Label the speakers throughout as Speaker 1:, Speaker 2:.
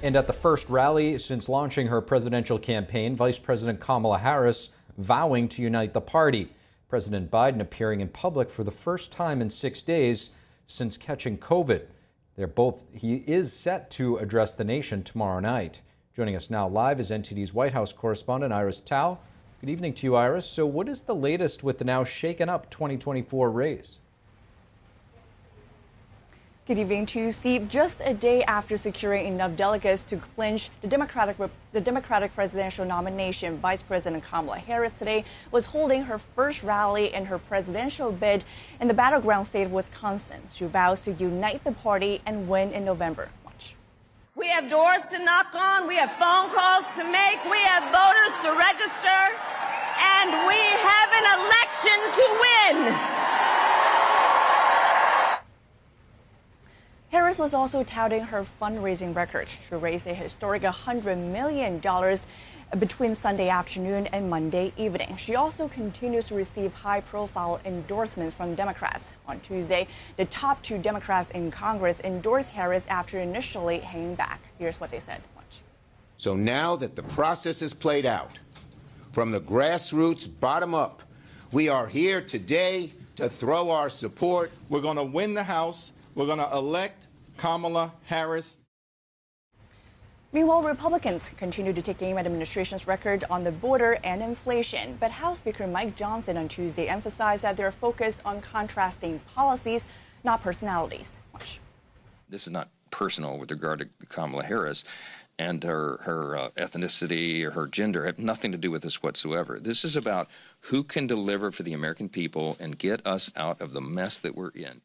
Speaker 1: And at the first rally since launching her presidential campaign, Vice President Kamala Harris vowing to unite the party. President Biden appearing in public for the first time in 6 days since catching COVID. He is set to address the nation tomorrow night. Joining us now live is NTD's White House correspondent Iris Tao. Good evening to you, Iris. So what is the latest with the now shaken up 2024 race?
Speaker 2: Good evening to you, Steve. Just a day after securing enough delegates to clinch the Democratic presidential nomination, Vice President Kamala Harris today was holding her first rally in her presidential bid in the battleground state of Wisconsin. She vows to unite the party and win in November. Watch.
Speaker 3: We have doors to knock on. We have phone calls to make. We have voters to register. And we have an election to win.
Speaker 2: Harris was also touting her fundraising record. She raised a historic $100 million between Sunday afternoon and Monday evening. She also continues to receive high-profile endorsements from Democrats. On Tuesday, the top two Democrats in Congress endorsed Harris after initially hanging back. Here's what they said. Watch.
Speaker 4: So now that the process is played out, from the grassroots bottom up, we are here today to throw our support.
Speaker 5: We're going to win the House. We're going to elect Kamala Harris.
Speaker 2: Meanwhile, Republicans continue to take aim at the administration's record on the border and inflation. But House Speaker Mike Johnson on Tuesday emphasized that they're focused on contrasting policies, not personalities. Watch.
Speaker 6: This is not personal with regard to Kamala Harris and her ethnicity or her gender have nothing to do with this whatsoever. This is about who can deliver for the American people and get us out of the mess that we're in.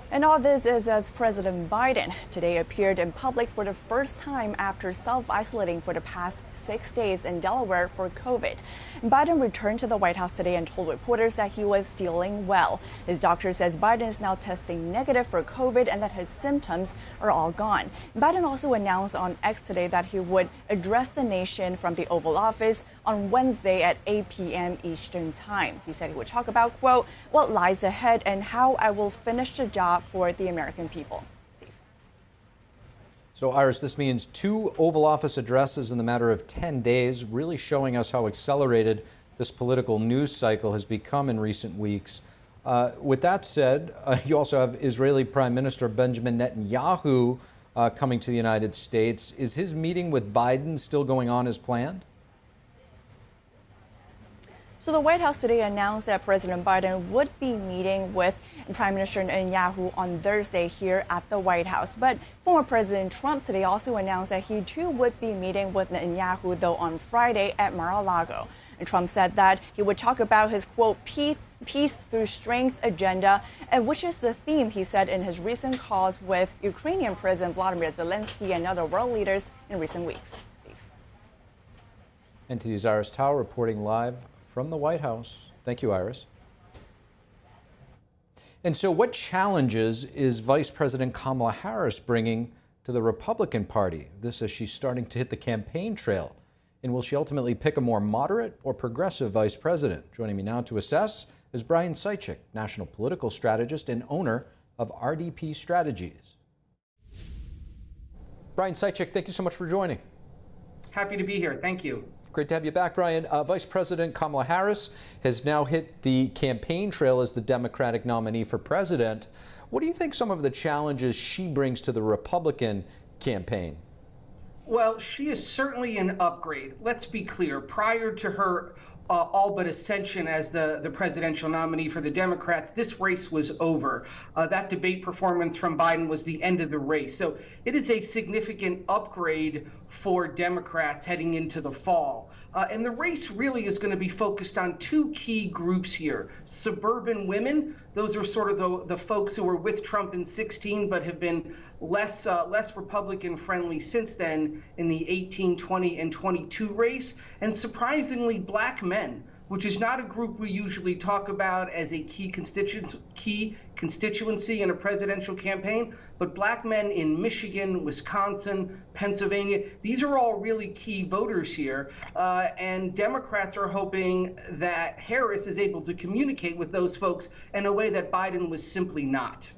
Speaker 2: And all this is as President Biden today appeared in public for the first time after self-isolating for the past 6 days in Delaware for COVID. Biden returned to the White House today and told reporters that he was feeling well. His doctor says Biden is now testing negative for COVID and that his symptoms are all gone. Biden also announced on X today that he would address the nation from the Oval Office on Wednesday at 8 p.m. Eastern Time. He said he would talk about, quote, what lies ahead and how I will finish the job for the American people. Steve.
Speaker 1: So, Iris, this means 2 Oval Office addresses in the matter of 10 days, really showing us how accelerated this political news cycle has become in recent weeks. With that said, you also have Israeli Prime Minister Benjamin Netanyahu coming to the United States. Is his meeting with Biden still going on as planned?
Speaker 2: So the White House today announced that President Biden would be meeting with Prime Minister Netanyahu on Thursday here at the White House. But former President Trump today also announced that he too would be meeting with Netanyahu, though on Friday at Mar-a-Lago. And Trump said that he would talk about his, quote, peace through strength agenda, which is the theme, he said, in his recent calls with Ukrainian President Vladimir Zelensky and other world leaders in recent weeks. Steve.
Speaker 1: NTD's Iris Tao reporting live from the White House. Thank you, Iris. And so what challenges is Vice President Kamala Harris bringing to the Republican Party? This as she's starting to hit the campaign trail. And will she ultimately pick a more moderate or progressive vice president? Joining me now to assess is Brian Seichik, national political strategist and owner of RDP Strategies. Brian Seichik, thank you so much for joining.
Speaker 7: Happy to be here. Thank you.
Speaker 1: Great to have you back, Brian. Vice President Kamala Harris has now hit the campaign trail as the Democratic nominee for president. What do you think some of the challenges she brings to the Republican campaign?
Speaker 7: Well, she is certainly an upgrade. Let's be clear. Prior to her all but ascension as the presidential nominee for the Democrats, this race was over. That debate performance from Biden was the end of the race. So it is a significant upgrade for Democrats heading into the fall. And the race really is going to be focused on 2 key groups here. Suburban women, those are sort of the folks who were with Trump in 2016 but have been less Republican friendly since then in the 18, 20, and 22 race. And surprisingly, black men, which is not a group we usually talk about as a key constituency in a presidential campaign, but black men in Michigan, Wisconsin, Pennsylvania, these are all really key voters here. And Democrats are hoping that Harris is able to communicate with those folks in a way that Biden was simply not.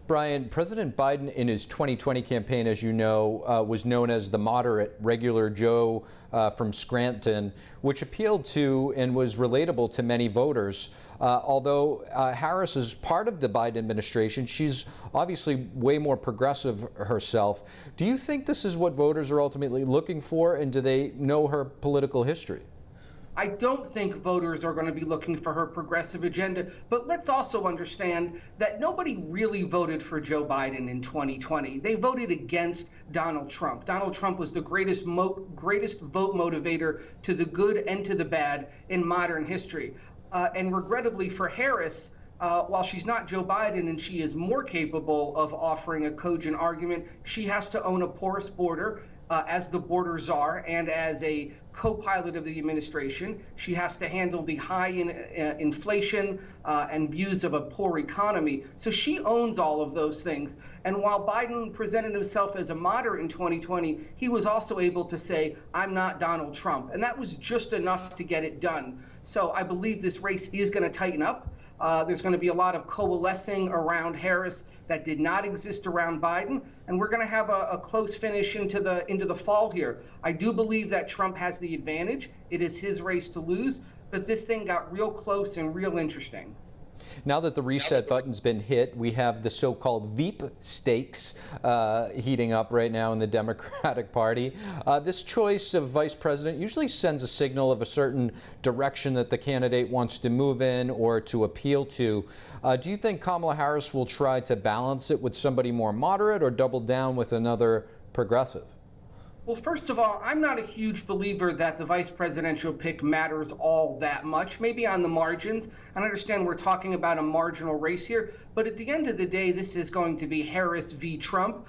Speaker 1: Brian, President Biden in his 2020 campaign, as you know, was known as the moderate regular Joe from Scranton, which appealed to and was relatable to many voters. Although Harris is part of the Biden administration, she's obviously way more progressive herself. Do you think this is what voters are ultimately looking for, and do they know her political history?
Speaker 7: I don't think voters are going to be looking for her progressive agenda, but let's also understand that nobody really voted for Joe Biden in 2020. They voted against Donald Trump. Donald Trump was the greatest vote motivator to the good and to the bad in modern history. And regrettably for Harris, while she's not Joe Biden and she is more capable of offering a cogent argument, she has to own a porous border. As the border czar and as a co-pilot of the administration, she has to handle the high inflation and views of a poor economy. So she owns all of those things. And while Biden presented himself as a moderate in 2020, he was also able to say, I'm not Donald Trump. And that was just enough to get it done. So I believe this race is going to tighten up. There's going to be a lot of coalescing around Harris that did not exist around Biden, and we're going to have a close finish into the fall here. I do believe that Trump has the advantage. It is his race to lose, but this thing got real close and real interesting.
Speaker 1: Now that the reset button's been hit, we have the so-called Veep stakes heating up right now in the Democratic Party. This choice of vice president usually sends a signal of a certain direction that the candidate wants to move in or to appeal to. Do you think Kamala Harris will try to balance it with somebody more moderate or double down with another progressive?
Speaker 7: Well, first of all, I'm not a huge believer that the vice presidential pick matters all that much, maybe on the margins. I understand we're talking about a marginal race here, but at the end of the day, this is going to be Harris v. Trump.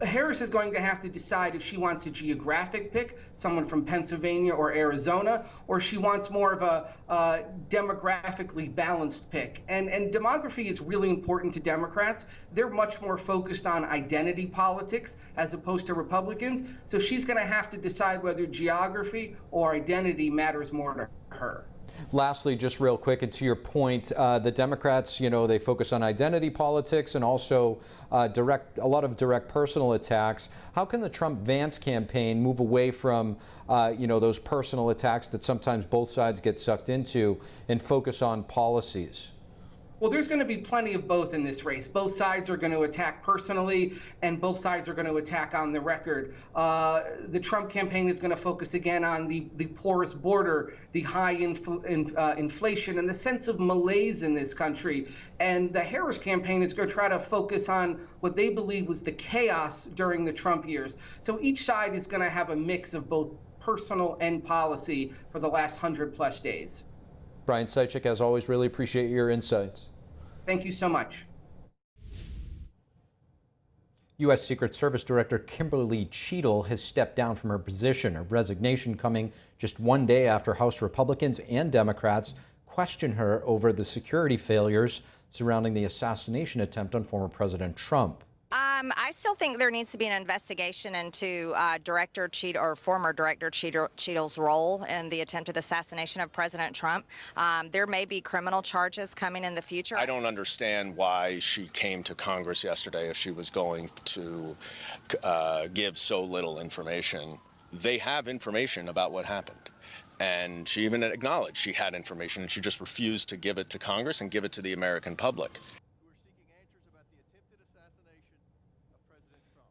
Speaker 7: Harris is going to have to decide if she wants a geographic pick, someone from Pennsylvania or Arizona, or she wants more of a demographically balanced pick. And demography is really important to Democrats. They're much more focused on identity politics as opposed to Republicans. So she's going to have to decide whether geography or identity matters more to her.
Speaker 1: Lastly, just real quick, and to your point, the Democrats, they focus on identity politics and also a lot of direct personal attacks. How can the Trump-Vance campaign move away from, those personal attacks that sometimes both sides get sucked into and focus on policies?
Speaker 7: Well, there's going to be plenty of both in this race. Both sides are going to attack personally, and both sides are going to attack on the record. The Trump campaign is going to focus again on the porous border, the high inflation, and the sense of malaise in this country. And the Harris campaign is going to try to focus on what they believe was the chaos during the Trump years. So each side is going to have a mix of both personal and policy for the last 100+ days.
Speaker 1: Brian Seichik, as always, really appreciate your insights.
Speaker 7: Thank you so much.
Speaker 1: U.S. Secret Service Director Kimberly Cheatle has stepped down from her position, her resignation coming just one day after House Republicans and Democrats question her over the security failures surrounding the assassination attempt on former President Trump.
Speaker 8: I still think there needs to be an investigation into Director Cheatle or former Director Cheatle's role in the attempted assassination of President Trump. There may be criminal charges coming in the future.
Speaker 9: I don't understand why she came to Congress yesterday if she was going to give so little information. They have information about what happened. And she even acknowledged she had information, and she just refused to give it to Congress and give it to the American public.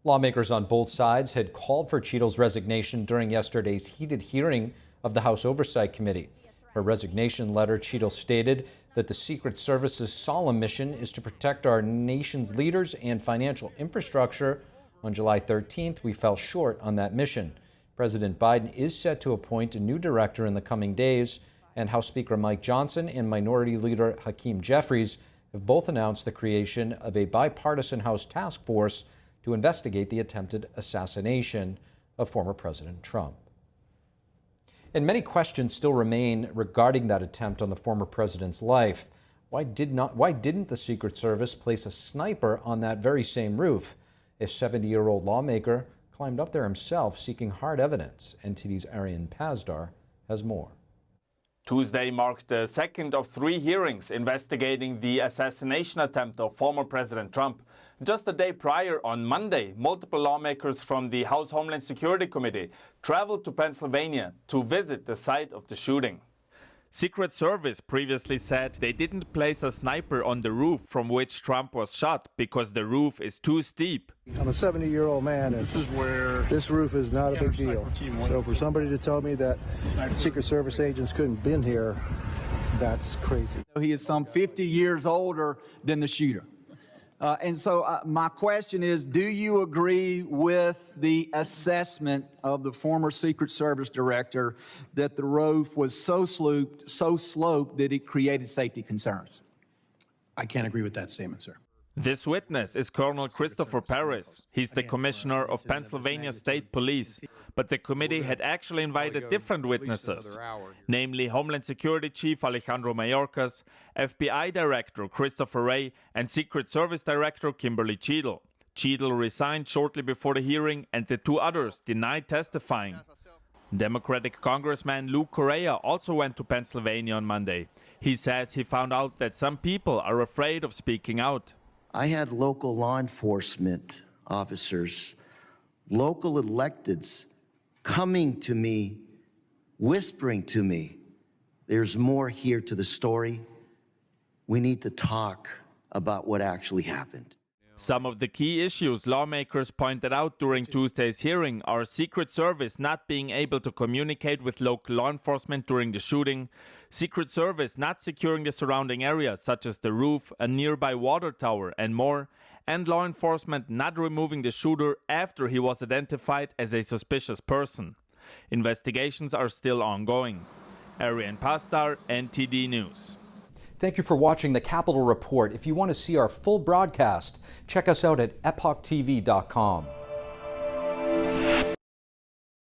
Speaker 1: Lawmakers on both sides had called for Cheatle's resignation during yesterday's heated hearing of the House Oversight Committee. Her resignation letter, Cheatle stated that the Secret Service's solemn mission is to protect our nation's leaders and financial infrastructure. On July 13th, we fell short on that mission. President Biden is set to appoint a new director in the coming days, and House Speaker Mike Johnson and Minority Leader Hakeem Jeffries have both announced the creation of a bipartisan House task force to investigate the attempted assassination of former President Trump. And many questions still remain regarding that attempt on the former president's life. Why didn't the Secret Service place a sniper on that very same roof? A 70-year-old lawmaker climbed up there himself seeking hard evidence. NTV's Arian Pazdar has more.
Speaker 10: Tuesday marked the second of 3 hearings investigating the assassination attempt of former President Trump. Just a day prior, on Monday, multiple lawmakers from the House Homeland Security Committee traveled to Pennsylvania to visit the site of the shooting. Secret Service previously said they didn't place a sniper on the roof from which Trump was shot because the roof is too steep.
Speaker 11: I'm a 70-year-old man, and this roof is not a big deal. So for somebody to tell me that Secret Service agents couldn't have been here, that's crazy.
Speaker 12: He is some 50 years older than the shooter. And so my question is, do you agree with the assessment of the former Secret Service director that the roof was so sloped that it created safety concerns?
Speaker 13: I can't agree with that statement, sir.
Speaker 10: This witness is Colonel Christopher Paris. He's the commissioner of Pennsylvania State Police. But the committee had actually invited different witnesses, namely Homeland Security Chief Alejandro Mayorkas, FBI Director Christopher Wray, and Secret Service Director Kimberly Cheatle. Cheatle resigned shortly before the hearing, and the 2 others denied testifying. Democratic Congressman Lou Correa also went to Pennsylvania on Monday. He says he found out that some people are afraid of speaking out.
Speaker 14: I had local law enforcement officers, local electeds coming to me, whispering to me, there's more here to the story. We need to talk about what actually happened.
Speaker 10: Some of the key issues lawmakers pointed out during Tuesday's hearing are Secret Service not being able to communicate with local law enforcement during the shooting, Secret Service not securing the surrounding areas such as the roof, a nearby water tower, and more, and law enforcement not removing the shooter after he was identified as a suspicious person. Investigations are still ongoing. Arian Pastar, NTD News.
Speaker 1: Thank you for watching the Capitol Report. If you want to see our full broadcast, check us out at epochtv.com.